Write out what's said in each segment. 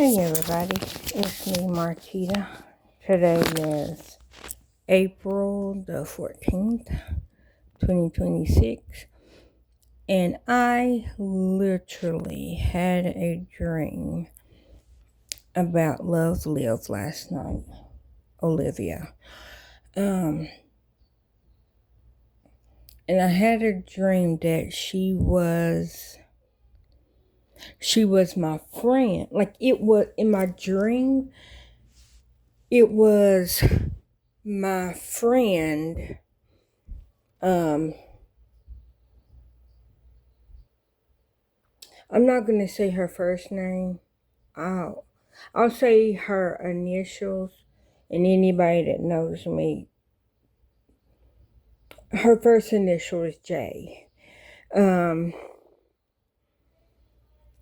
Hey everybody, it's me Marquita. Today is April the 14th, 2026, and I literally had a dream about Love Live last night, Olivia. And I had a dream that she was my friend. Like, it was in my dream, it was my friend. I'm not gonna say her first name. I'll say her initials, and anybody that knows me, her first initial is J.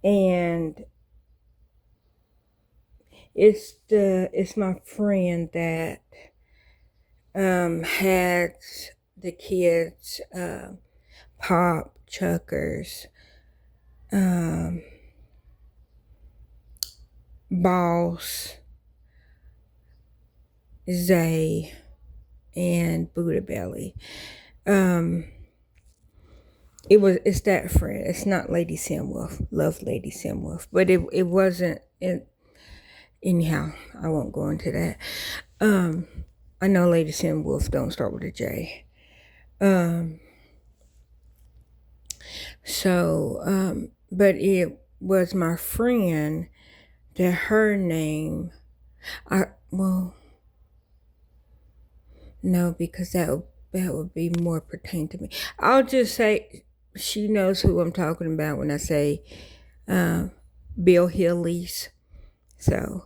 And it's my friend that had the kids, Pop, Chuckers, Boss, Zay, and Buddha Belly. It's that friend. It's not Lady Samwolf. Love Lady Samwolf. But it wasn't anyhow, I won't go into that. I know Lady Samwolf don't start with a J. But it was my friend that her name, no, because that would be more pertain to me. I'll just say she knows who I'm talking about when I say Bill Hillies. So,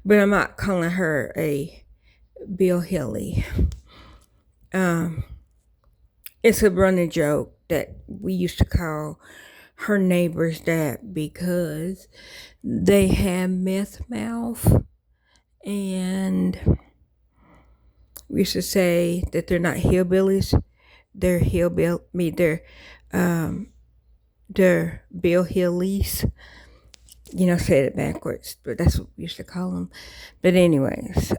but I'm not calling her a Bill Hilly. It's a running joke that we used to call her neighbors that because they have meth mouth, and we used to say that they're not hillbillies, they're they're Bill Hillies. Say it backwards, but that's what we used to call them. But anyways,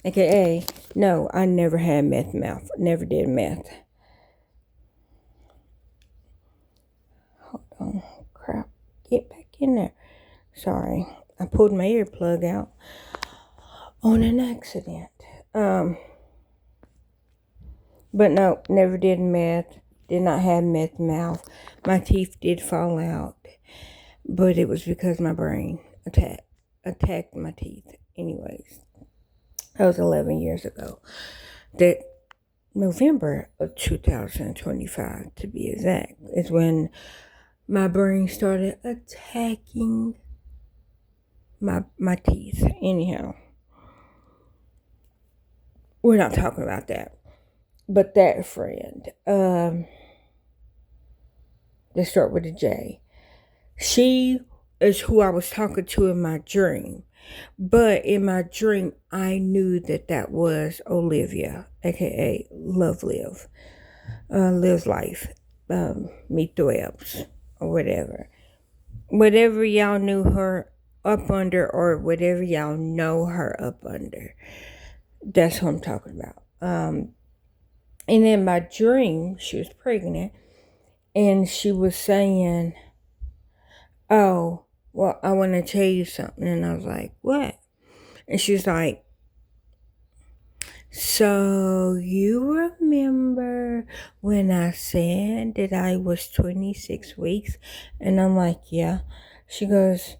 AKA, no, I never had meth mouth. Never did meth. Hold on, crap, get back in there. Sorry, I pulled my earplug out on an accident. But no, never did meth. Did not have meth mouth. My teeth did fall out, but it was because my brain attacked my teeth. Anyways, that was 11 years ago. That November of 2025, to be exact, is when my brain started attacking my teeth. Anyhow, we're not talking about that. But that friend, let's start with a J. She is who I was talking to in my dream. But in my dream, I knew that was Olivia, aka Love Live, Live Life, Meet the Webs, or whatever. Whatever y'all knew her up under, or whatever y'all know her up under, that's who I'm talking about. And in my dream, she was pregnant, and she was saying, "Oh, well, I want to tell you something." And I was like, "What?" And she's like, "So you remember when I said that I was 26 weeks? And I'm like, "Yeah." She goes,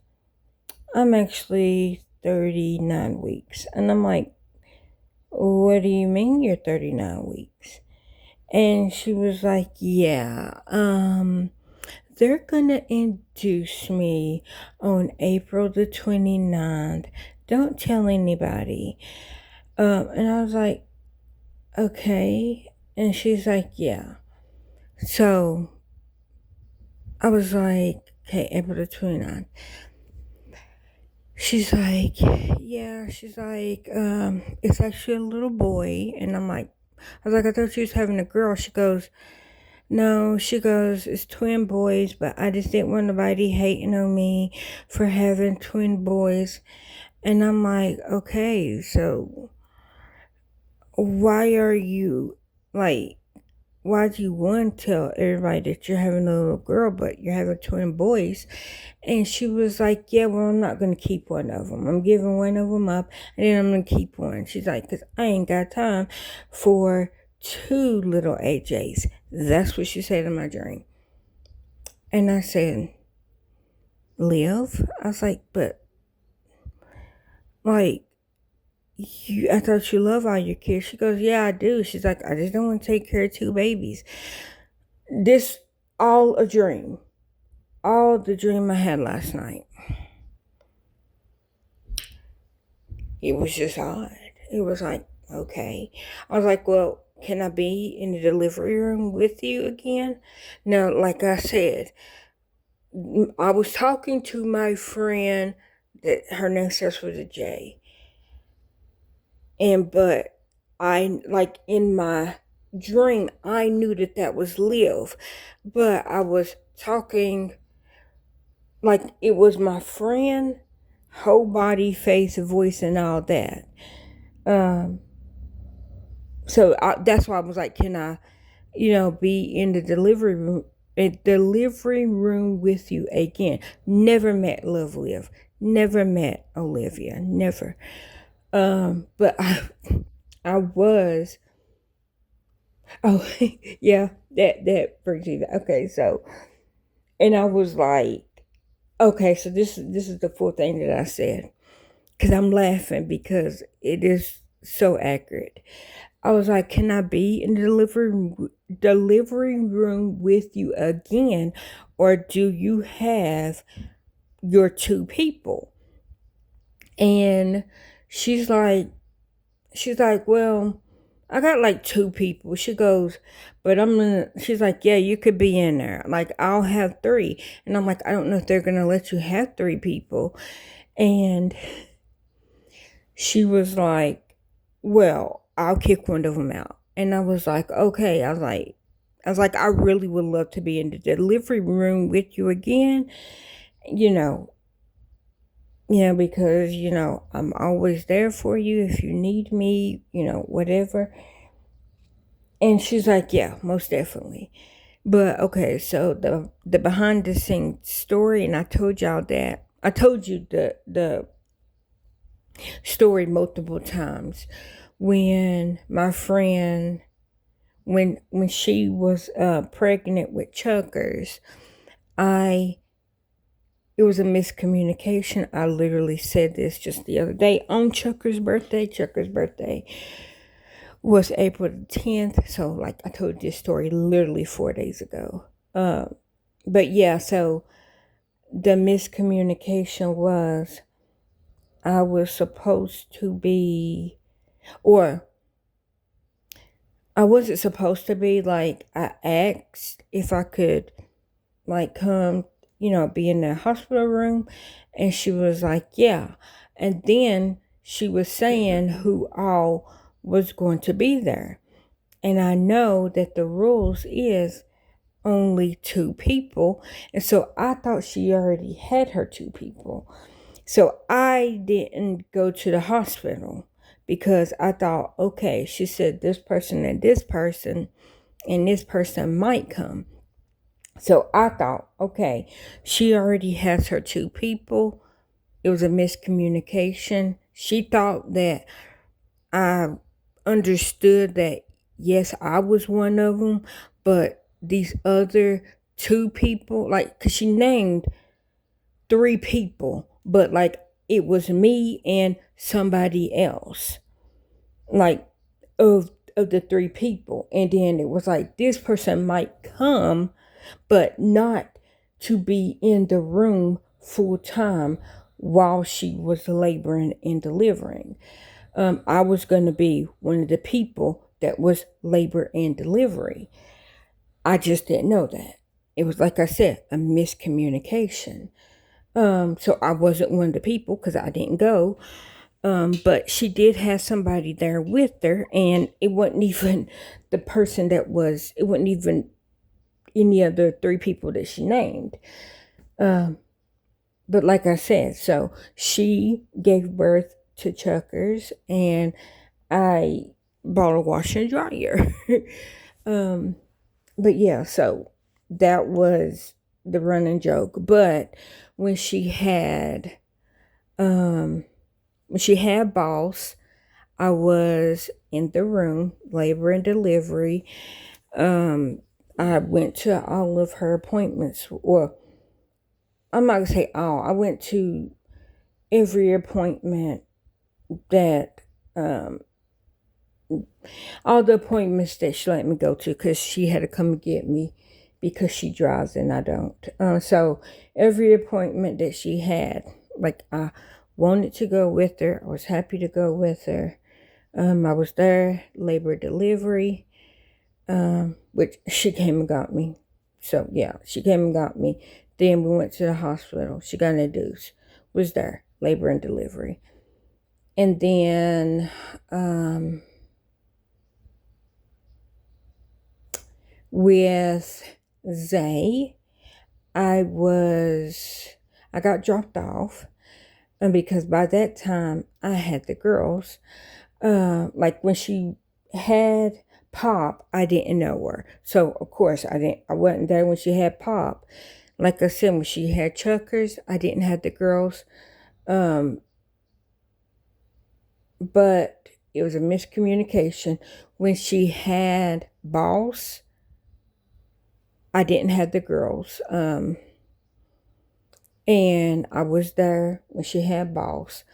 "I'm actually 39 weeks. And I'm like, "What do you mean you're 39 weeks? And she was like, "Yeah, they're gonna induce me on April the 29th. Don't tell anybody." And I was like, "Okay." And she's like, "Yeah." So I was like, "Okay, April the 29th. She's like, "Yeah." She's like, "It's actually a little boy." And I was like, "I thought she was having a girl." She goes, No, she goes, it's twin boys, but I just didn't want nobody hating on me for having twin boys. And I'm like, okay, so why are you, like, why do you want to tell everybody that you're having a little girl, but you're having twin boys? And she was like, yeah, well, I'm not going to keep one of them. I'm giving one of them up, and then I'm going to keep one. She's like, because I ain't got time for two little AJs. That's what she said in my dream. And I said, live? I was like, but, like, I thought you love all your kids. She goes, yeah, I do. She's like, I just don't want to take care of two babies. This, all a dream. All the dream I had last night. It was just odd. It was like, okay. I was like, well, can I be in the delivery room with you again? No, like I said, I was talking to my friend that her name starts with a J. But I, like, in my dream, I knew that was Liv. But I was talking, like, it was my friend, whole body, face, voice, and all that. So that's why I was like, can I, be in the delivery room with you again? Never met Love Liv. Never met Olivia. Never. But I was. Oh, yeah. That brings me back. Okay, so, and I was like, okay, so this is the full thing that I said, because I'm laughing because it is so accurate. I was like, can I be in the delivery room with you again? Or do you have your two people? And she's like, well, I got like two people. She goes, but she's like, yeah, you could be in there. Like, I'll have three. And I'm like, I don't know if they're going to let you have three people. And she was like, well, I'll kick one of them out. And I was like, okay. I was like, I really would love to be in the delivery room with you again, you know, because, I'm always there for you if you need me, whatever. And she's like, yeah, most definitely. But okay, so the behind the scenes story, and I told you the story multiple times. When my friend, when she was pregnant with Chuckers, it was a miscommunication. I literally said this just the other day on Chuckers' birthday. Chuckers' birthday was April the 10th. So, like, I told this story literally 4 days ago. But yeah, so the miscommunication was I was supposed to be, or I wasn't supposed to be, like, I asked if I could, like, come, be in the hospital room. And she was like, yeah. And then she was saying who all was going to be there. And I know that the rules is only two people. And so I thought she already had her two people. So I didn't go to the hospital because I thought, okay, she said this person and this person might come. So I thought, okay, she already has her two people. It was a miscommunication. She thought that I understood that, yes, I was one of them, but these other two people, like, because she named three people, but, like, it was me and somebody else, like, of the three people. And then it was like, this person might come, but not to be in the room full time while she was laboring and delivering. I was going to be one of the people that was labor and delivery. I just didn't know that. It was, like I said, a miscommunication. So I wasn't one of the people because I didn't go. But she did have somebody there with her, and it wasn't even the person it wasn't even any of the 3 people that she named. But like I said, so she gave birth to Chuckers, and I bought a washer and dryer. But yeah, so that was the running joke. But when she had Boss, I was in the room, labor and delivery. I went to all of her appointments. Well, I'm not gonna say all. I went to every appointment that all the appointments that she let me go to, because she had to come get me because she drives and I don't. So every appointment that she had, like, I wanted to go with her. I was happy to go with her. I was there, labor delivery, which she came and got me. So yeah, she came and got me. Then we went to the hospital. She got induced. Was there, labor and delivery. And then with Zay, I got dropped off, and because by that time I had the girls. Like when she had Pop, I didn't know her, so of course I wasn't there when she had Pop. Like I said, when she had Chuckers, I didn't have the girls. But it was a miscommunication. When she had Boss, I didn't have the girls. And I was there when she had Boss.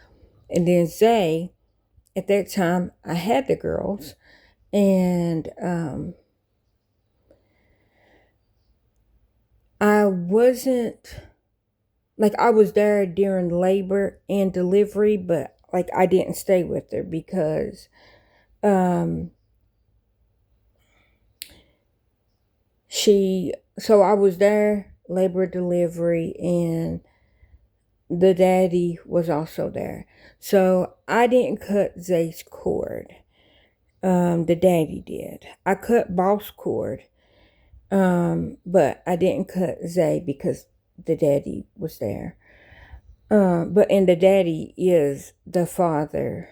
And then Zay, at that time, I had the girls. And I wasn't, like, I was there during labor and delivery, but like I didn't stay with her because so I was there, labor delivery, and the daddy was also there. So I didn't cut Zay's cord. The daddy did. I cut Boss cord. But I didn't cut Zay because the daddy was there. And the daddy is the father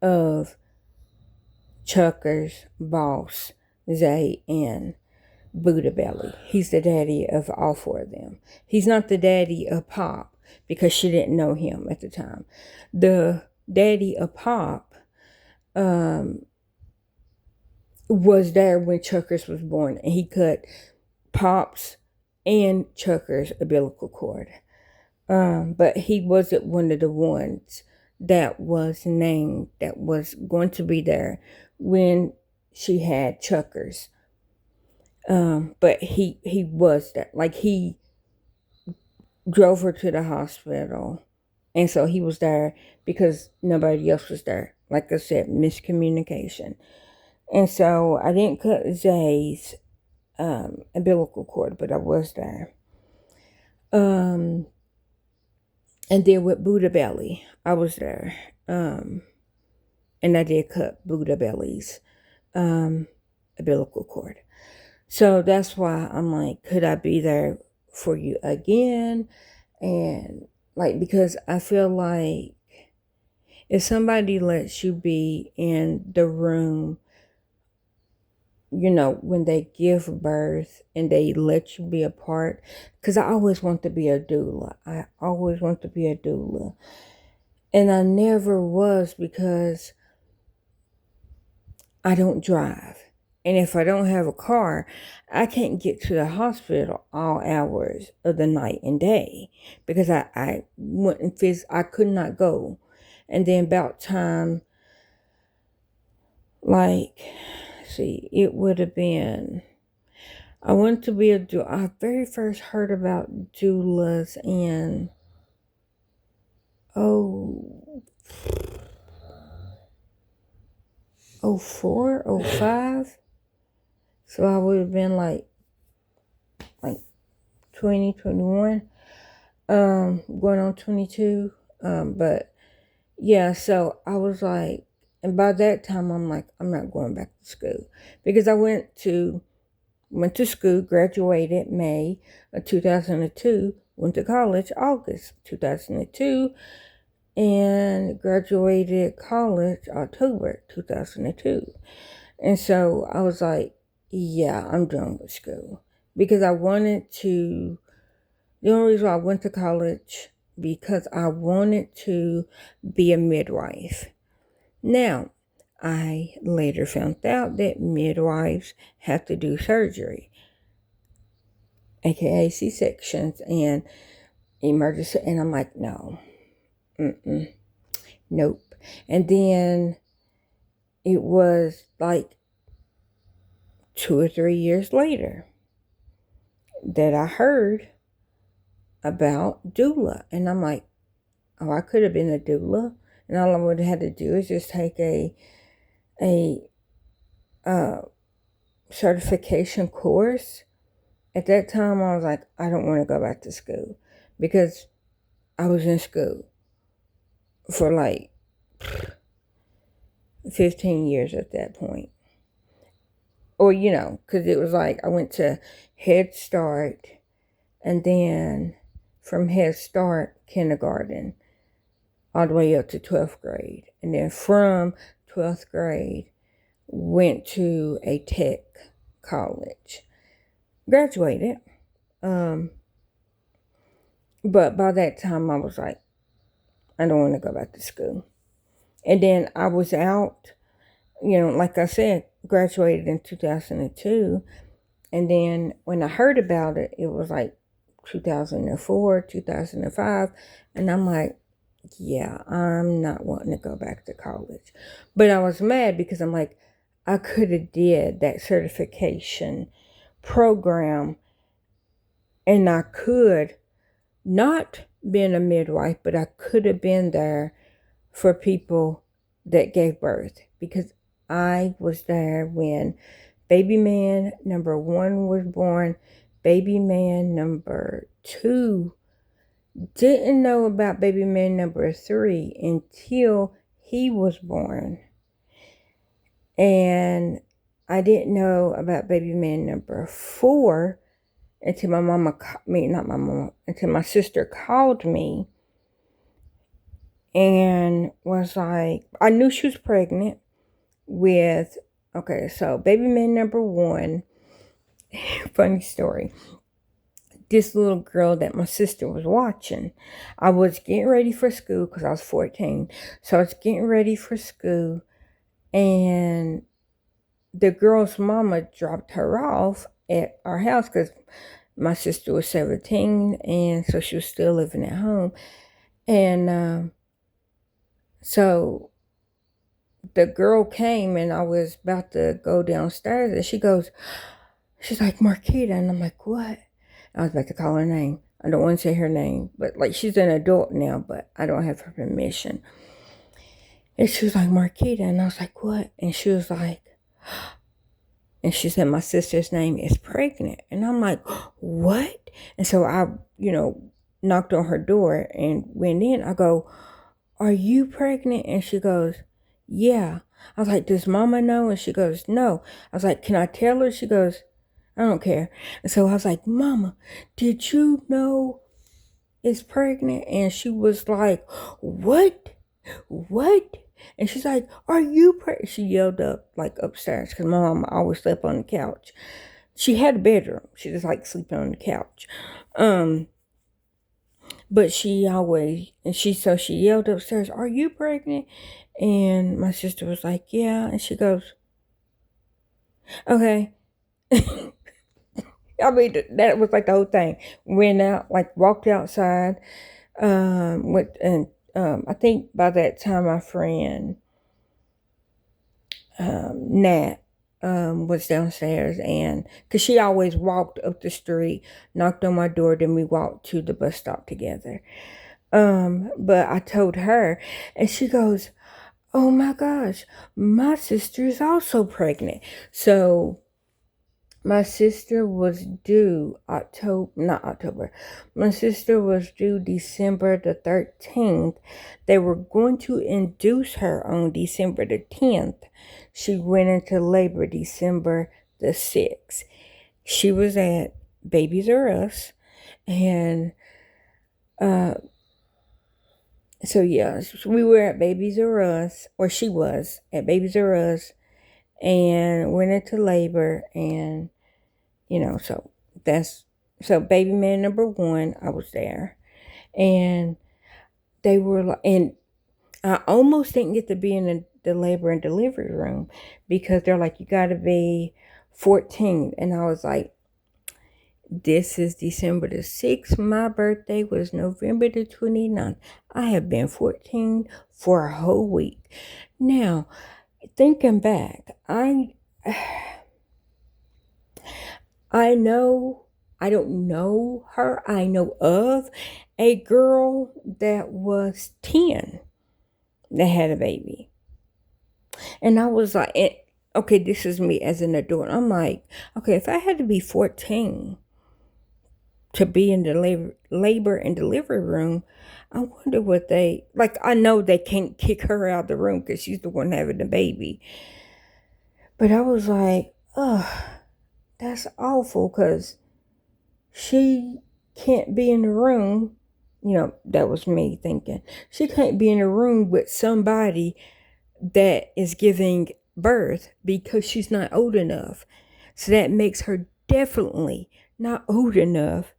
of Chuckers, Boss, Zay, and Buddha Belly. He's the daddy of all 4 of them. He's not the daddy of Pop because she didn't know him at the time. The daddy of Pop was there when Chuckers was born, and he cut Pop's and Chuckers' umbilical cord. But he wasn't one of the ones that was named that was going to be there when she had Chuckers. But he was there. Like, he drove her to the hospital, and so he was there because nobody else was there. Like I said, miscommunication. And so I didn't cut Zay's umbilical cord, but I was there. And then with Buddha Belly, I was there. And I did cut Buddha Belly's umbilical cord. So that's why I'm like, could I be there for you again? And like, because I feel like if somebody lets you be in the room, when they give birth and they let you be a part, because I always want to be a doula. I always want to be a doula. And I never was because I don't drive. And if I don't have a car, I can't get to the hospital all hours of the night and day because I wouldn't I could not go. And then about time, like, see, it would have been, I wanted to be a doula. I very first heard about doulas in, 04, 05. So I would have been like 20, 21, going on 22. But yeah, so I was like, and by that time I'm like, I'm not going back to school because I went to went to school, graduated May of 2002, went to college August 2002, and graduated college October 2002. And so I was like, yeah, I'm done with school. Because I wanted to, the only reason I went to college, because I wanted to be a midwife. Now, I later found out that midwives have to do surgery, aka C-sections and emergency. And I'm like, no, nope. And then it was like 2 or 3 years later that I heard about doula. And I'm like, oh, I could have been a doula. And all I would have had to do is just take a certification course. At that time, I was like, I don't want to go back to school because I was in school for like 15 years at that point. Or, because it was like I went to Head Start and then from Head Start, kindergarten, all the way up to 12th grade. And then from 12th grade, went to a tech college. Graduated. But by that time, I was like, I don't want to go back to school. And then I was out, like I said, graduated in 2002. And then when I heard about it, it was like 2004, 2005. And I'm like, yeah, I'm not wanting to go back to college. But I was mad because I'm like, I could have did that certification program and I could not been a midwife, but I could have been there for people that gave birth because I was there when baby man number 1 was born. Baby man number 2 didn't know about baby man number 3 until he was born. And I didn't know about baby man number 4 until until my sister called me and was like, I knew she was pregnant with, so baby man number 1, funny story. This little girl that my sister was watching, I was getting ready for school because I was 14. So I was getting ready for school and the girl's mama dropped her off at our house because my sister was 17 and so she was still living at home. And so the girl came and I was about to go downstairs and she's like, Marquita. And I'm like, what? I was about to call her name. I don't want to say her name, but like she's an adult now, but I don't have her permission. And she was like, Marquita. And I was like, what? And she was like, and she said, my sister's name is pregnant. And I'm like, what? And so I, knocked on her door and went in. I go, are you pregnant? And she goes, yeah. I was like, does mama know? And she goes, no. I was like, can I tell her? She goes, I don't care. And so I was like, mama, did you know it's pregnant? And she was like, what? And she's like, are you pregnant? She yelled up like upstairs because my mom always slept on the couch. She had a bedroom. She just like sleeping on the couch. But she yelled upstairs, are you pregnant? And my sister was like, yeah. And she goes, okay. I mean, that was like the whole thing. Went out, like walked outside. I think by that time my friend Nat was downstairs, and because she always walked up the street, knocked on my door, then we walked to the bus stop together. But I told her, and she goes, oh my gosh, my sister is also pregnant. So my sister was due My sister was due December the 13th. They were going to induce her on December the 10th. She went into labor December the 6th. she was at Babies R Us, and uh, so yeah, we were at Babies R Us, or she was at Babies R Us, and went into labor, and so that's so baby man number one, I was there, and they were like, and I almost didn't get to be in the labor and delivery room because they're like, you got to be 14, and I was like, this is December the 6th. My birthday was November the 29th. I have been 14 for a whole week. Now, thinking back, I know, I don't know her. I know of a girl that was 10 that had a baby. And I was like, okay, this is me as an adult. I'm like, okay, if I had to be 14 to be in the labor and delivery room, I wonder what they, like, I know they can't kick her out of the room because she's the one having the baby. But I was like, oh, that's awful because she can't be in the room. That was me thinking. She can't be in a room with somebody that is giving birth because she's not old enough. So that makes her definitely not old enough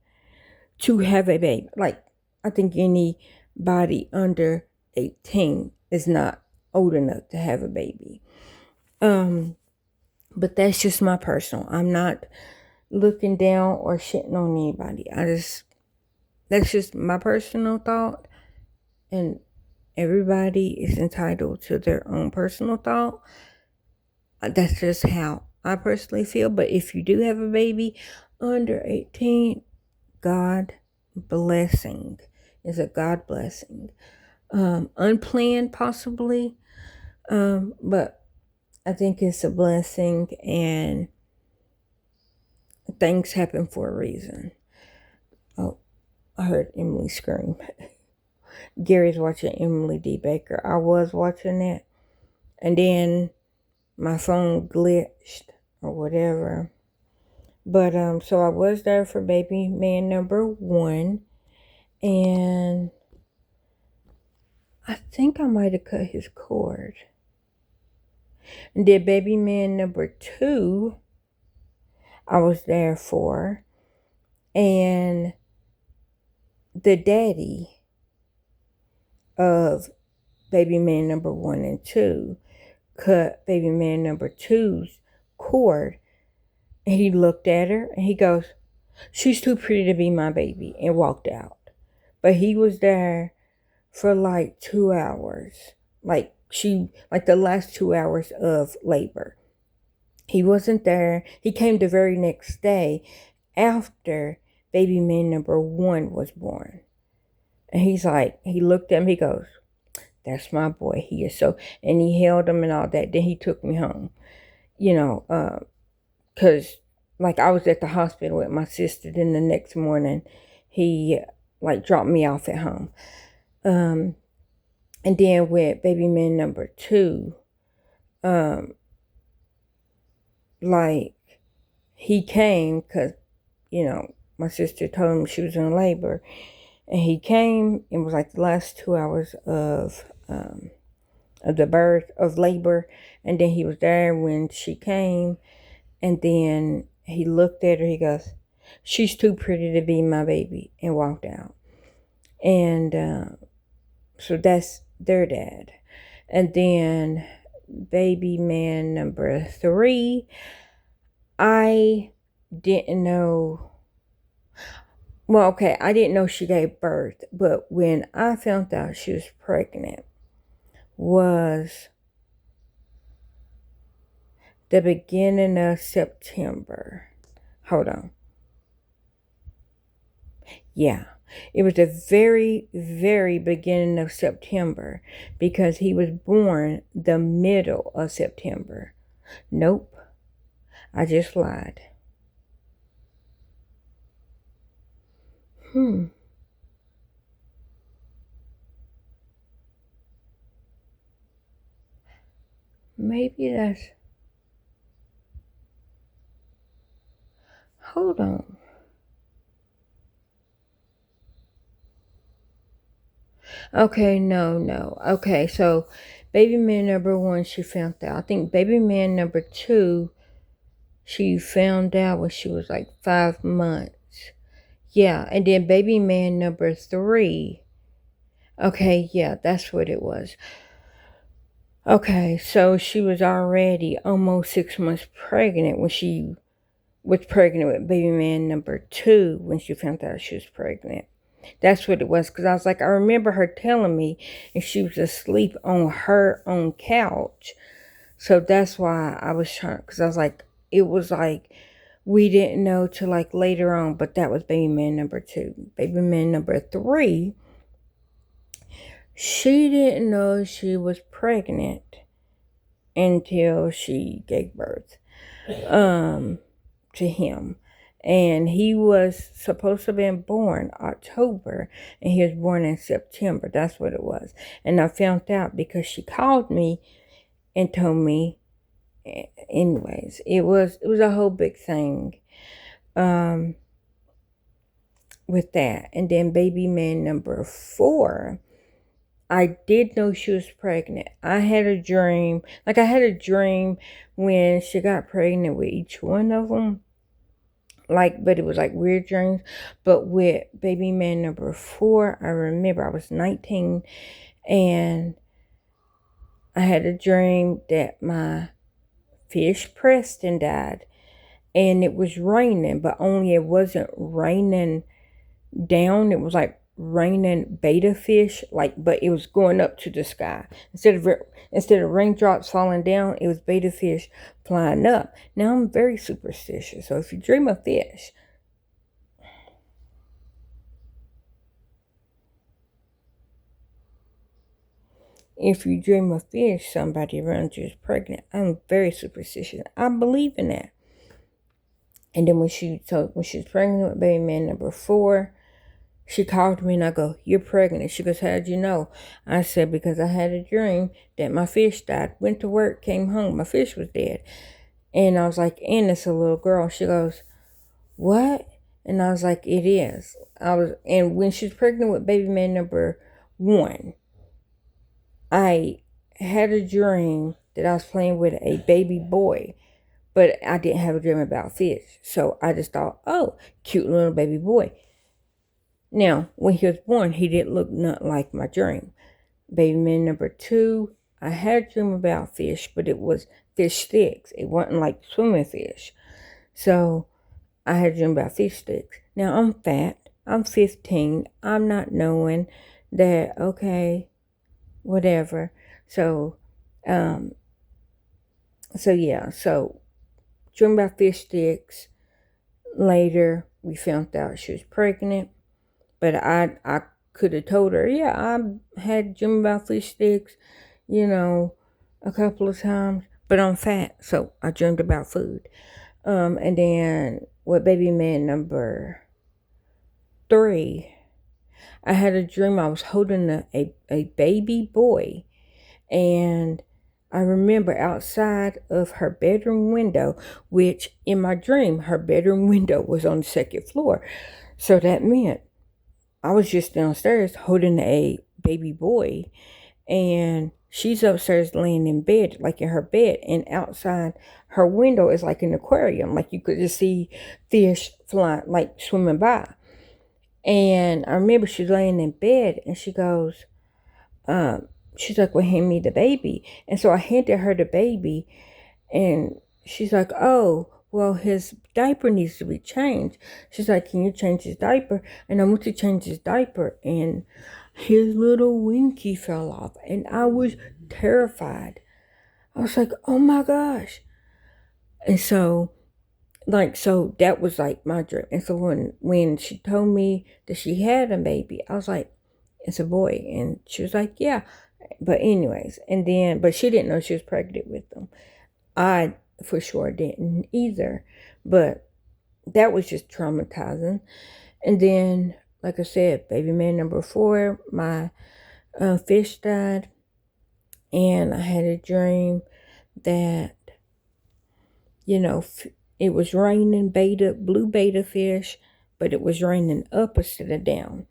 to have a baby. Like, I think anybody under 18 is not old enough to have a baby. But that's just my personal. I'm not looking down or shitting on anybody. That's just my personal thought, and everybody is entitled to their own personal thought. That's just how I personally feel. But if you do have a baby under 18, God blessing is a God blessing. Unplanned possibly, but I think it's a blessing, and things happen for a reason. Oh, I heard Emily scream. Gary's watching Emily D. Baker. I was watching it, and then my phone glitched or whatever. But so I was there for baby man number one, and I think I might have cut his cord. And then baby man number two, I was there for, and the daddy of baby man number one and two cut baby man number two's cord, and he looked at her and he goes, "She's too pretty to be my baby," and walked out. But he was there for like 2 hours, like the last 2 hours of labor. He wasn't there. He came the very next day after baby man number one was born. And he's like, he looked at him, he goes, "That's my boy. He is so," and he held him and all that. Then he took me home, because like I was at the hospital with my sister. Then the next morning, he like dropped me off at home. And then with baby man number two, like he came because, my sister told him she was in labor, and he came. It was like the last 2 hours of the birth of labor, and then he was there when she came, and then he looked at her. He goes, "She's too pretty to be my baby," and walked out. And so that's their dad. And then baby man number three, I didn't know. Well, okay, I didn't know she gave birth, but when I found out she was pregnant was the beginning of September. Hold on. Yeah, it was the very, very beginning of September because he was born the middle of September. Nope, I just lied. Maybe that's. Hold on. Okay, no. Okay, so baby man number one, she found out. I think baby man number two, she found out when she was like 5 months. Yeah, and then baby man number three. Okay, yeah, that's what it was. Okay, so she was already almost 6 months pregnant when she was pregnant with baby man number two when she found out she was pregnant. That's what it was. Because I was like, I remember her telling me, and she was asleep on her own couch. So that's why I was trying, because I was like, it was like, we didn't know till like later on, but that was baby man number two. Baby man number three, she didn't know she was pregnant until she gave birth to him. And he was supposed to have been born October, and he was born in September. That's what it was. And I found out because she called me and told me. Anyways, it was a whole big thing with that. And then baby man number four, I did know she was pregnant. I had a dream, when she got pregnant with each one of them. But it was like weird dreams. But with baby man number four, I remember I was 19 and I had a dream that my fish Preston died. And it was raining, but only it wasn't raining down. It was like raining beta fish, but it was going up to the sky. Instead of raindrops falling down, it was beta fish flying up. Now I'm very superstitious, so if you dream of fish, somebody around you is pregnant. I'm very superstitious. I believe in that. And then when she was pregnant with baby man number four, she called me and I go, "You're pregnant." She goes, "How'd you know?" I said, "Because I had a dream that my fish died. Went to work, came home, my fish was dead." And I was like, "And it's a little girl." She goes, "What?" And I was like, "It is." And when she was pregnant with baby man number one, I had a dream that I was playing with a baby boy. But I didn't have a dream about fish. So I just thought, oh, cute little baby boy. Now, when he was born, he didn't look nothing like my dream. Baby man number two, I had a dream about fish, but it was fish sticks. It wasn't like swimming fish. So I had a dream about fish sticks. Now I'm fat. I'm 15. I'm not knowing that, okay, whatever. So, dream about fish sticks. Later, we found out she was pregnant. But I could have told her, yeah, I had dream about fish sticks, a couple of times. But I'm fat, so I dreamed about food. And then with baby man number three, I had a dream I was holding a baby boy. And I remember outside of her bedroom window, which in my dream, her bedroom window was on the second floor. So that meant I was just downstairs holding a baby boy, and she's upstairs laying in bed, like in her bed, and outside her window is like an aquarium, like you could just see fish flying, like swimming by. And I remember she's laying in bed, and she goes, she's like, "Well, hand me the baby." And so I handed her the baby, and she's like, "Oh, well, his diaper needs to be changed." She's like, "Can you change his diaper?" And I went to change his diaper, and his little winky fell off, and I was terrified. I was like, "Oh my gosh!" And so, so that was like my dream. And so when she told me that she had a baby, I was like, "It's a boy," and she was like, "Yeah." But anyways, but she didn't know she was pregnant with them. I for sure didn't either, but that was just traumatizing. And then, like I said, baby man number four, my fish died, and I had a dream that, it was raining blue betta fish, but it was raining up instead of down.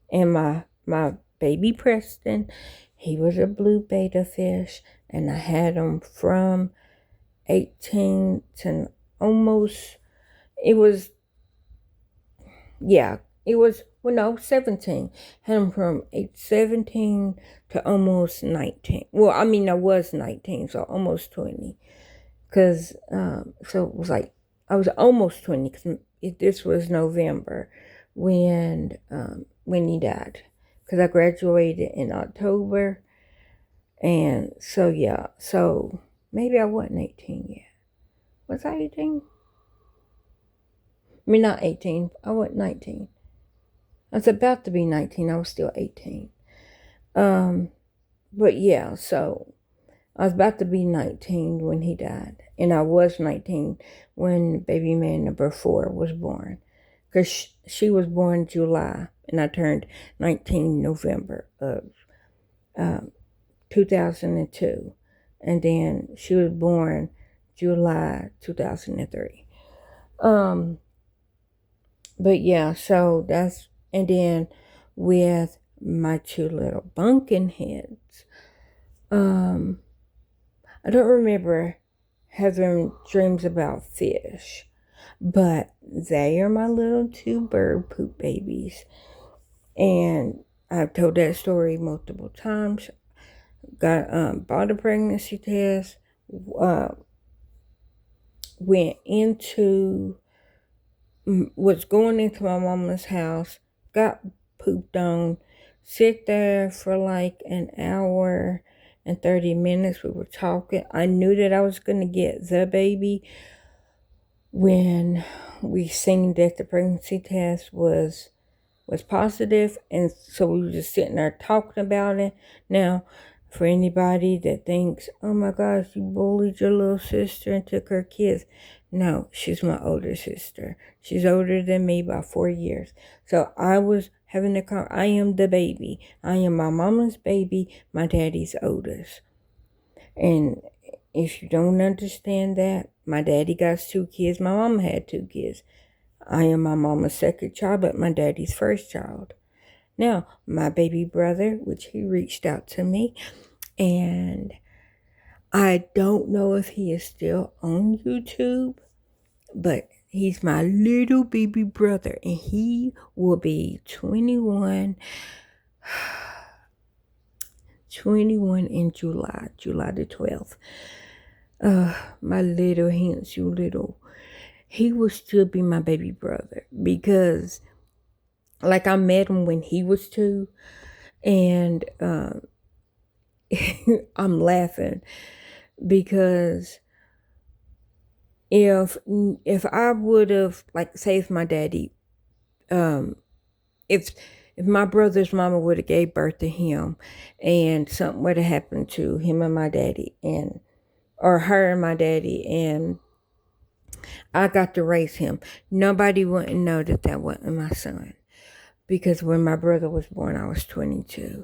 And my baby Preston, he was a blue betta fish, and I had him from 18 to almost, it was, yeah, it was, well, no, 17. Had him from 17 to almost 19. Well, I mean, I was 19, so almost 20. Because, so it was like, I was almost 20, because this was November when he died. Because I graduated in October. And so, yeah, so maybe I wasn't 18 yet. Was I 18? I mean, not 18. I wasn't 19. I was about to be 19. I was still 18. But yeah, so I was about to be 19 when he died. And I was 19 when baby man number 4 was born. Because she was born July, and I turned 19 November of 2002. And then she was born July 2003. But yeah, so that's, and then with my 2 little bunkin heads, I don't remember having dreams about fish, but they are my little 2 bird poop babies. And I've told that story multiple times. Got bought a pregnancy test, went into, was going into my mama's house, got pooped on, sit there for like an hour and 30 minutes. We were talking. I knew that I was going to get the baby when we seen that the pregnancy test was positive, and so we were just sitting there talking about it. Now, for anybody that thinks, oh my gosh, you bullied your little sister and took her kids. No, she's my older sister. She's older than me by 4 years. So I was having I am the baby. I am my mama's baby, my daddy's oldest. And if you don't understand that, my daddy got 2 kids. My mama had 2 kids. I am my mama's second child, but my daddy's first child. Now, my baby brother, which he reached out to me, and I don't know if he is still on YouTube, but he's my little baby brother, and he will be 21 in July the 12th. My little handsome little, he will still be my baby brother, because like I met him when he was 2, and I'm laughing because if I would have, like, say if my daddy, if my brother's mama would have gave birth to him, and something would have happened to him and my daddy, or her and my daddy, and I got to raise him, nobody wouldn't know that wasn't my son. Because when my brother was born, I was 22.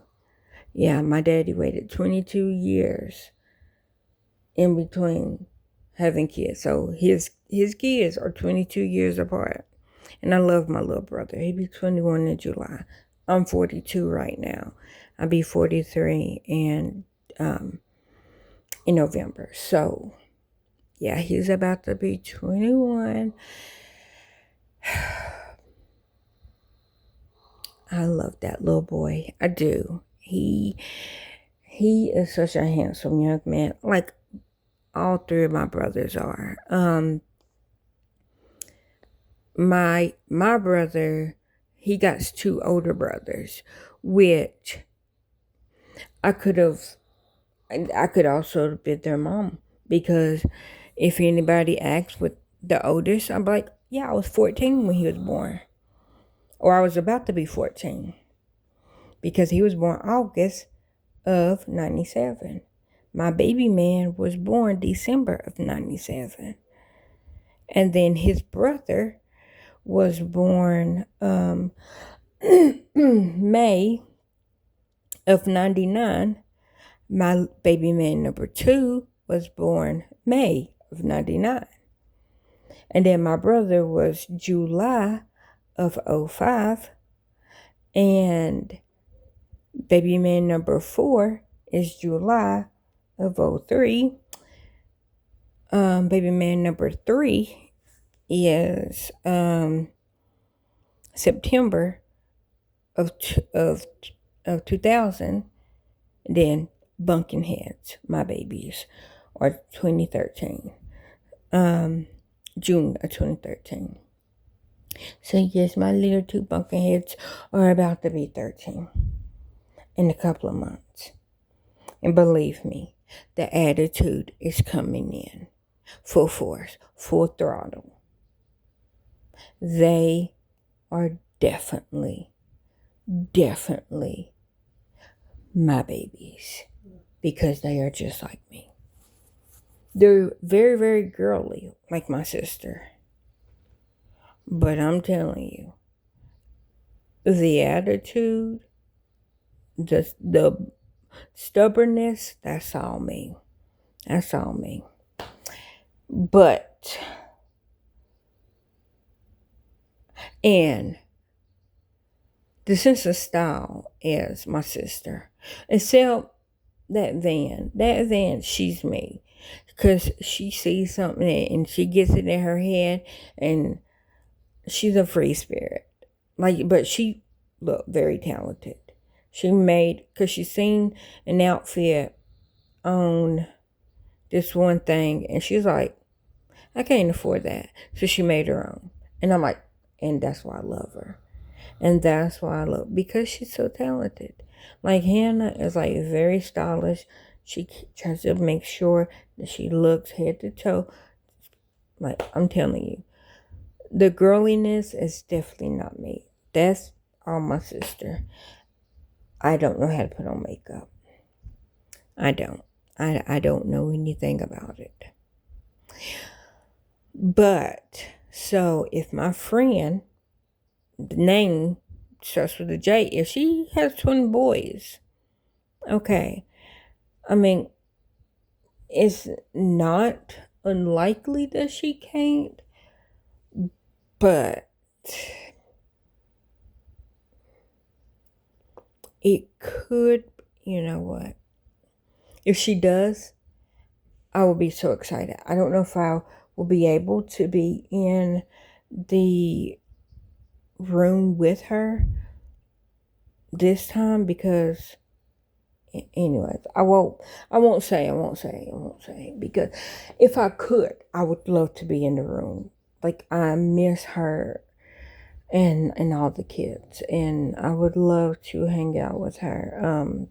Yeah, my daddy waited 22 years in between having kids. So his kids are 22 years apart. And I love my little brother. He'll be 21 in July. I'm 42 right now. I'll be 43 in November. So, yeah, he's about to be 21. I love that little boy. I do. He is such a handsome young man. Like all 3 of my brothers are. My brother, he got 2 older brothers, which I could also have been their mom, because if anybody asks with the oldest, I'm like, yeah, I was 14 when he was born. Or I was about to be 14. Because he was born August of 97. My baby man was born December of 97. And then his brother was born May of 99. My baby man number 2 was born May of 99. And then my brother was July of 05. And baby man number 4 is July of 03. Baby man number 3 is September of 2000. Then Bunkenheads, my babies, are 2013. June of 2013. So yes, my little 2 Bunkenheads are about to be 13 in a couple of months. And believe me, the attitude is coming in full force, full throttle. They are definitely my babies because they are just like me. They're very, very girly, like my sister. But I'm telling you, the attitude, the stubbornness, that's all me. That's all me. But, and the sense of style is my sister. Except that Van, she's me. Because she sees something and she gets it in her head, and she's a free spirit. But she looked very talented. Because she seen an outfit on this one thing, and she's like, I can't afford that. So she made her own. And I'm like, and that's why I love her. And that's why I love, because she's so talented. Like Hannah is like very stylish. She tries to make sure that she looks head to toe. Like, I'm telling you, the girliness is definitely not me. That's all my sister. I don't know how to put on makeup. I don't. I don't know anything about it. But, so if my friend, the name starts with a J, if she has twin boys, okay. I mean, it's not unlikely that she can't, but it could, you know what? If she does, I will be so excited. I don't know if I will be able to be in the room with her this time because, anyways, I won't say because if I could, I would love to be in the room. Like, I miss her and all the kids, and I would love to hang out with her.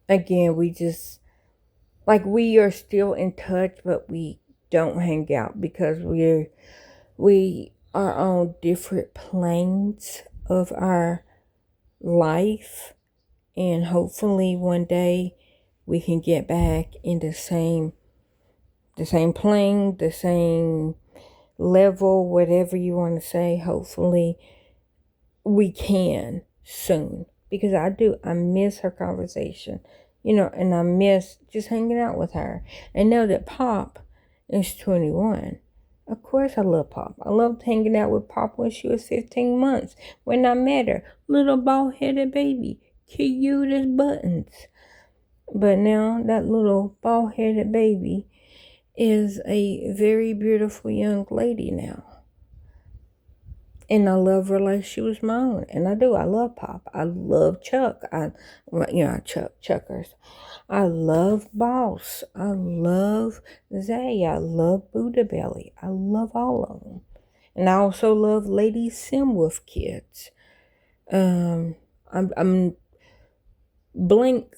Again, we are still in touch, but we don't hang out because we are on different planes of our life, and hopefully one day we can get back in the same plane, the same level, whatever you want to say. Hopefully we can soon, because I miss her conversation, and I miss just hanging out with her. And now that Pop is 21, of course I love Pop. I loved hanging out with Pop when she was 15 months. When I met her, little bald-headed baby, cute as buttons. But now that little bald-headed baby is a very beautiful young lady now. And I love her like she was my own. And I do. I love Pop. I love Chuck. Chuckers. I love Boss. I love Zay. I love Buddha Belly. I love all of them. And I also love Lady Simwolf kids. I'm Blink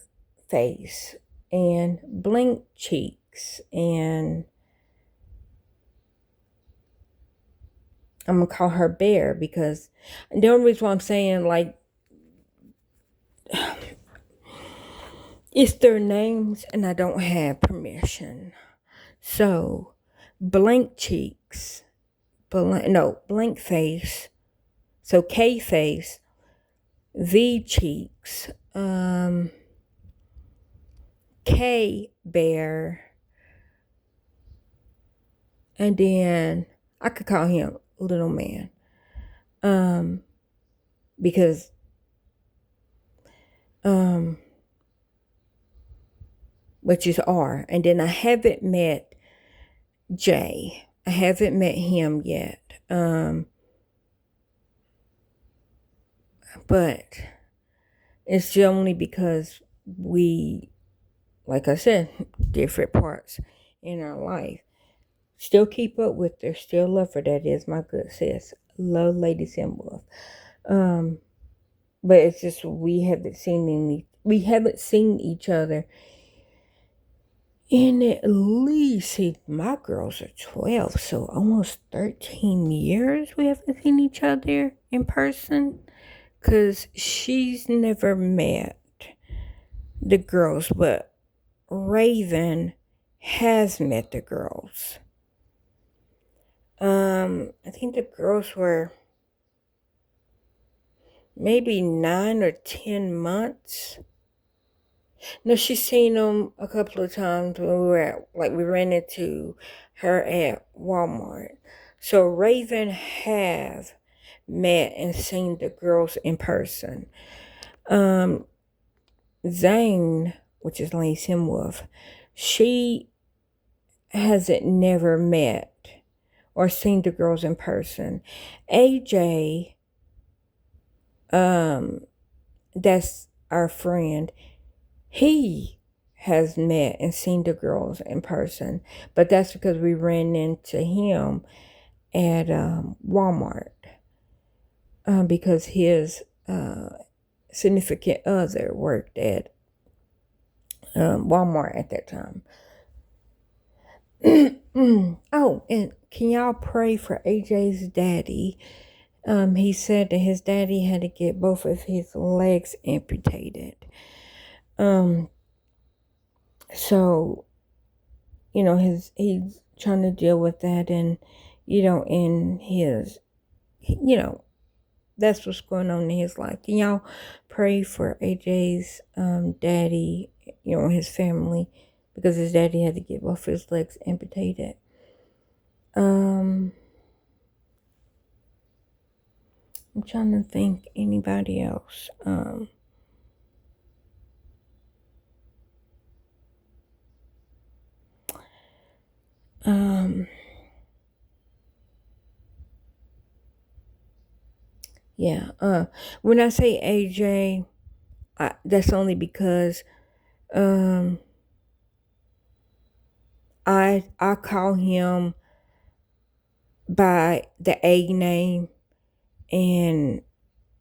Face and Blink Cheeks, and I'm going to call her Bear because the only reason why I'm saying, like, it's their names and I don't have permission. So, Blank Cheeks, Blank Face, so K Face, V Cheeks, K Bear, And then I could call him little man. Because which is R. And then I haven't met Jay. I haven't met him yet. But it's only because we, like I said, different parts in our life. Still keep up with her, still love her. That is my good sis. Love Lady Simwolf. But it's just we haven't seen each other in at least, see, my girls are 12, so almost 13 years we haven't seen each other in person. Because she's never met the girls, but Raven has met the girls. I think the girls were maybe 9 or 10 months. No, she's seen them a couple of times when we ran into her at Walmart. So Raven have met and seen the girls in person. Zane, which is Lane Simwolf, she hasn't never met or seen the girls in person. AJ, that's our friend, he has met and seen the girls in person, but that's because we ran into him at Walmart because his significant other worked at Walmart at that time. Oh, and can y'all pray for AJ's daddy? He said that his daddy had to get both of his legs amputated. So, he's trying to deal with that, and in his, that's what's going on in his life. Can y'all pray for AJ's daddy, his family, because his daddy had to get both his legs amputated. I'm trying to think anybody else. Yeah. When I say AJ, that's only because I call him by the A name, and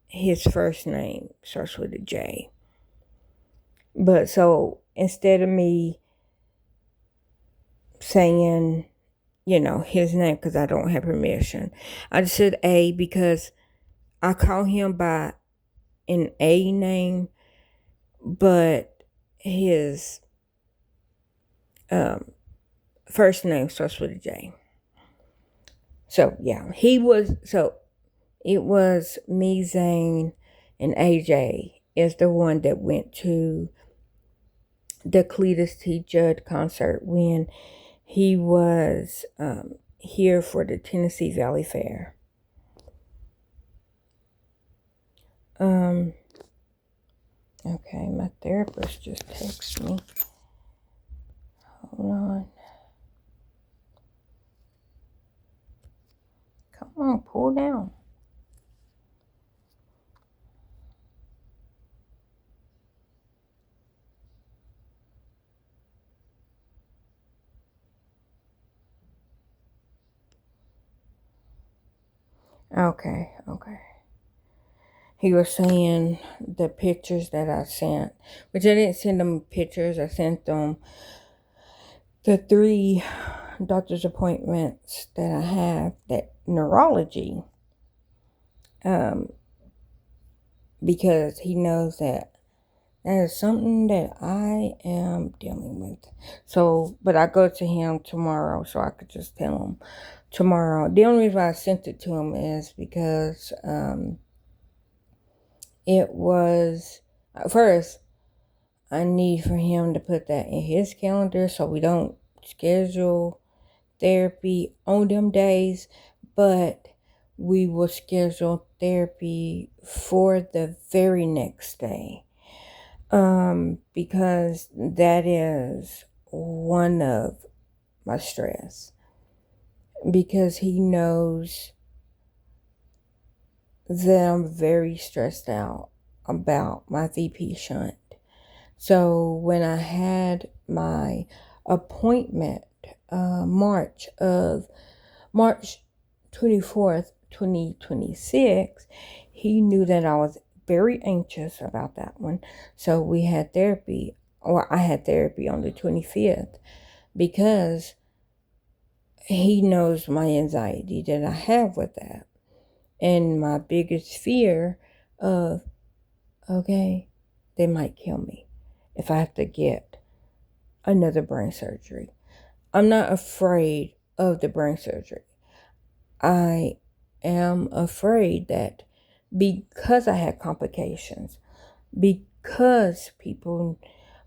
his first name starts with a J. But so instead of me saying, his name because I don't have permission, I just said A because I call him by an A name, but his first name starts with a J. So yeah, it was me, Zane, and AJ is the one that went to the Cletus T. Judd concert when he was here for the Tennessee Valley Fair. Okay, my therapist just texted me. Hold on. Come on, pull down. Okay. He was saying the pictures that I sent, which I didn't send them pictures. I sent them the 3 doctor's appointments that I have, that neurology, because he knows that is something that I am dealing with. So, but I go to him tomorrow, so I could just tell him tomorrow. The only reason I sent it to him is because it was, first, I need for him to put that in his calendar so we don't schedule therapy on them days, but we will schedule therapy for the very next day. Because that is one of my stress. Because he knows that I'm very stressed out about my VP shunt. So when I had my appointment, March 24th, 2026, he knew that I was very anxious about that one. So we had therapy, or I had therapy on the 25th, because he knows my anxiety that I have with that. And my biggest fear of, okay, they might kill me if I have to get another brain surgery. I'm not afraid of the brain surgery. I am afraid that because I had complications, because people,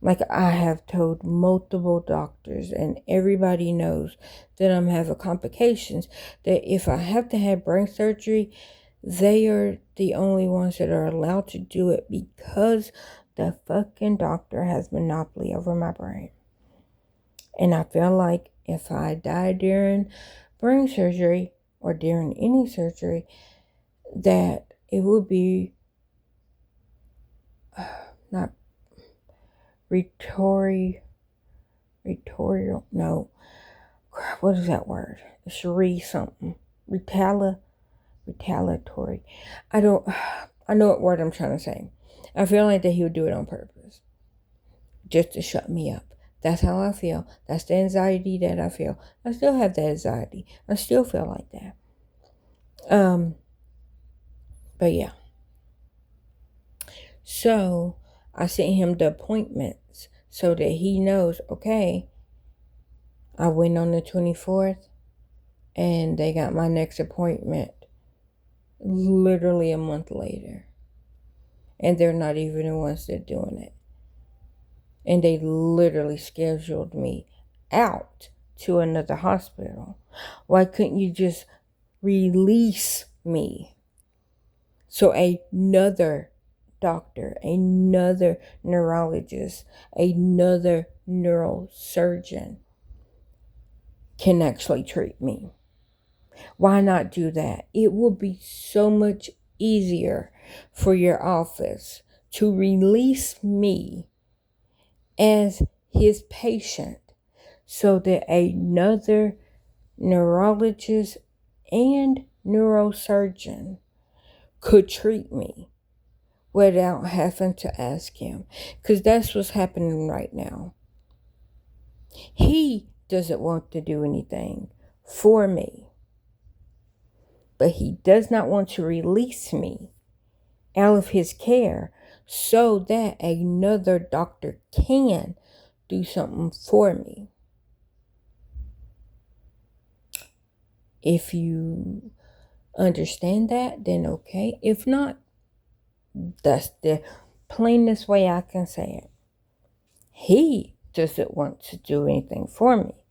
like I have told multiple doctors and everybody knows that I'm having complications, that if I have to have brain surgery, they are the only ones that are allowed to do it because the fucking doctor has monopoly over my brain. And I feel like if I die during brain surgery or during any surgery, that it would be not rhetorical, no, what is that word? It's something. Retaliatory. I know what word I'm trying to say. I feel like that he would do it on purpose, just to shut me up. That's how I feel. That's the anxiety that I feel. I still have that anxiety. I still feel like that. But yeah. So I sent him the appointments so that he knows, okay, I went on the 24th and they got my next appointment literally a month later. And they're not even the ones that are doing it. And they literally scheduled me out to another hospital. Why couldn't you just release me so another doctor, another neurologist, another neurosurgeon can actually treat me? Why not do that? It would be so much easier for your office to release me as his patient so that another neurologist and neurosurgeon could treat me without having to ask him. Because that's what's happening right now. He doesn't want to do anything for me, but he does not want to release me out of his care so that another doctor can do something for me. If you understand that, then okay. If not, that's the plainest way I can say it. He doesn't want to do anything for me,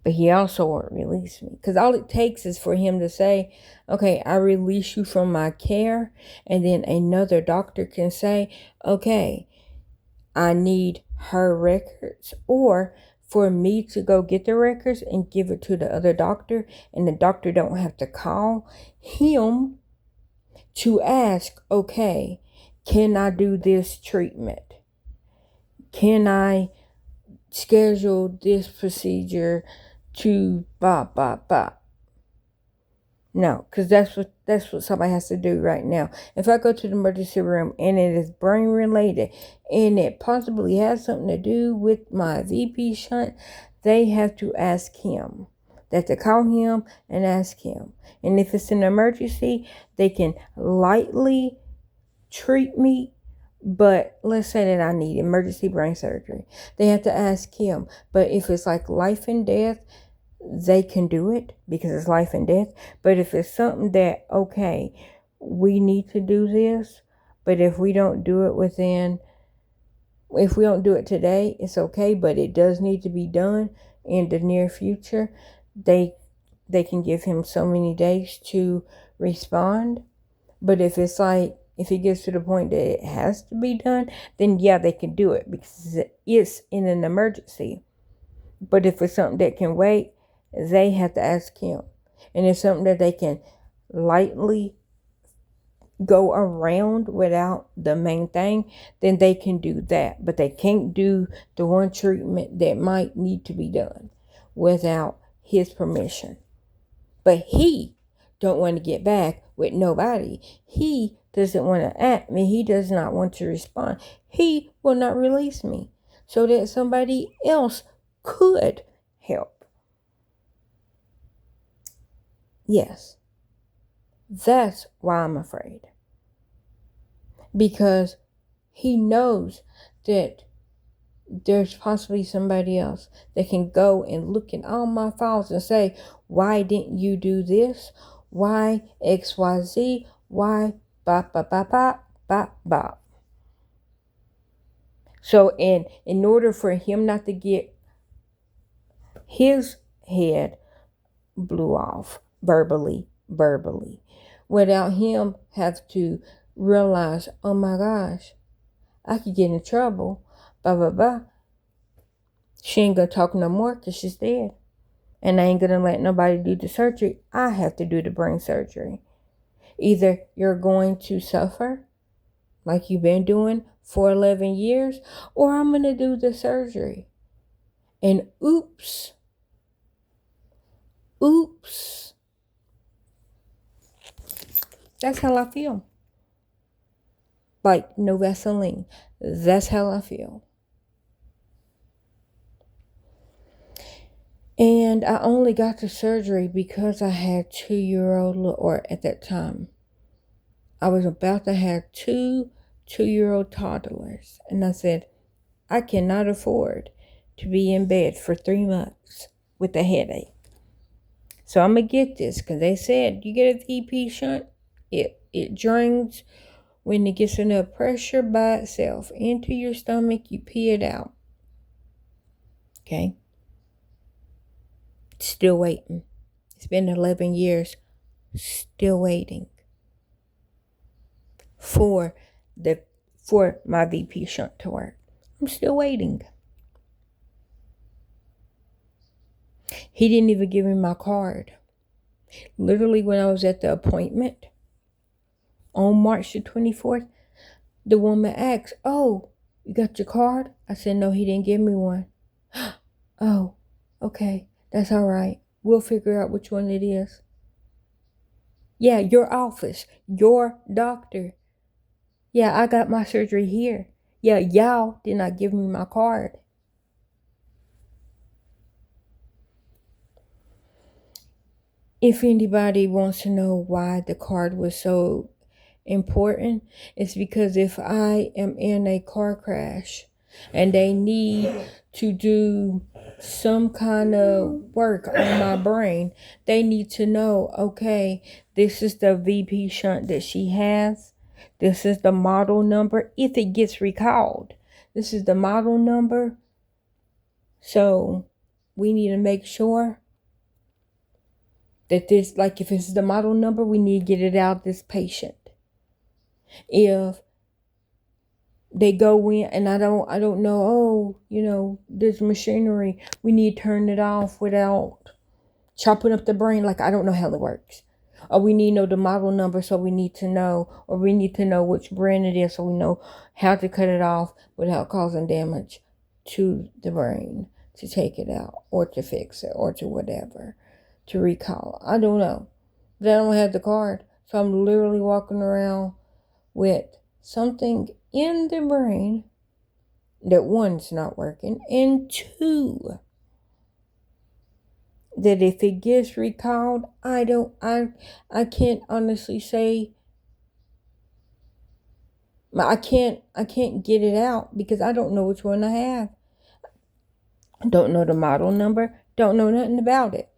but he also won't release me. Because all it takes is for him to say, okay, I release you from my care. And then another doctor can say, okay, I need her records. Or for me to go get the records and give it to the other doctor. And the doctor don't have to call him to ask, okay, can I do this treatment? Can I schedule this procedure to bop, bop, bop? No, because that's what somebody has to do right now. If I go to the emergency room and it is brain related and it possibly has something to do with my VP shunt, they have to ask him. They have to call him and ask him. And if it's an emergency, they can lightly treat me. But let's say that I need emergency brain surgery. They have to ask him. But if it's like life and death, they can do it because it's life and death. But if it's something that, okay, we need to do this, but if we don't do it today, it's okay, but it does need to be done, in the near future, they can give him so many days to respond. But if it's like, if it gets to the point that it has to be done, then yeah, they can do it because it's in an emergency. But if it's something that can wait, they have to ask him. And it's something that they can lightly go around without the main thing, then they can do that. But they can't do the one treatment that might need to be done without his permission. But he don't want to get back with nobody. He doesn't want to act me. He does not want to respond. He will not release me so that somebody else could help. Yes, that's why I'm afraid. Because he knows that there's possibly somebody else that can go and look in all my files and say, why didn't you do this? Why XYZ? Why bop, bop, bop, bop, bop, bop. So in order for him not to get his head blew off verbally, without him have to realize, oh my gosh, I could get in trouble, blah, blah, blah. She ain't gonna talk no more because she's dead. And I ain't gonna let nobody do the surgery. I have to do the brain surgery. Either you're going to suffer like you've been doing for 11 years, or I'm gonna do the surgery. And oops. That's how I feel. Like no Vaseline. That's how I feel. And I only got the surgery because I had 2-year-old, or at that time, I was about to have 2-year-old toddlers. And I said, I cannot afford to be in bed for 3 months with a headache. So I'm going to get this because they said you get a VP shunt, it drains when it gets enough pressure by itself into your stomach, you pee it out. Okay? Still waiting. It's been 11 years. Still waiting for my VP shunt to work. I'm still waiting. He didn't even give me my card. Literally, when I was at the appointment on March the 24th, the woman asked, oh, you got your card? I said, no, he didn't give me one. Oh, okay, that's all right. We'll figure out which one it is. Yeah, your office, your doctor. Yeah, I got my surgery here. Yeah, y'all did not give me my card. If anybody wants to know why the card was so important, it's because if I am in a car crash and they need to do some kind of work on my brain, they need to know, okay, this is the VP shunt that she has. This is the model number. If it gets recalled, this is the model number. So we need to make sure that this, like if it's the model number, we need to get it out of this patient. If they go in and I don't know, there's machinery, we need to turn it off without chopping up the brain. Like, I don't know how it works. Or we need to know the model number, so we need to know, or we need to know which brand it is so we know how to cut it off without causing damage to the brain, to take it out or to fix it or to whatever, to recall. I don't know. But I don't have the card. So I'm literally walking around with something in the brain that one's not working, and two, that if it gets recalled, I can't honestly say, I can't get it out because I don't know which one I have. Don't know the model number, don't know nothing about it.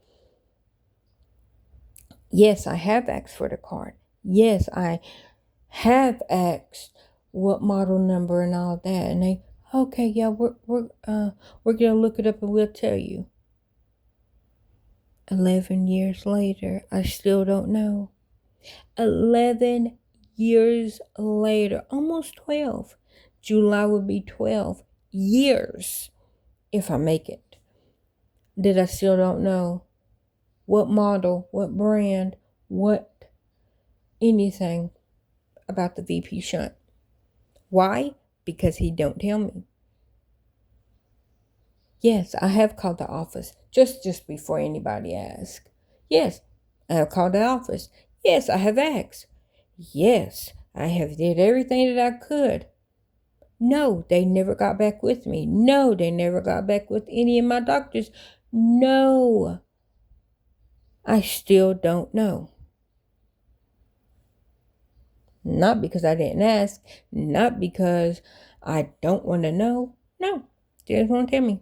Yes, I have asked for the card. Yes, I have asked what model number and all that, and they, okay, yeah, we're gonna look it up and we'll tell you. 11 years later, I still don't know. 11 years later, almost 12. July would be 12 years if I make it. That I still don't know what model, what brand, what anything about the VP shunt. Why? Because he don't tell me. Yes, I have called the office just before anybody asks. Yes, I have called the office. Yes, I have asked. Yes, I have did everything that I could. No, they never got back with me. No, they never got back with any of my doctors. No, I still don't know. Not because I didn't ask, not because I don't want to know. No, they just won't tell me.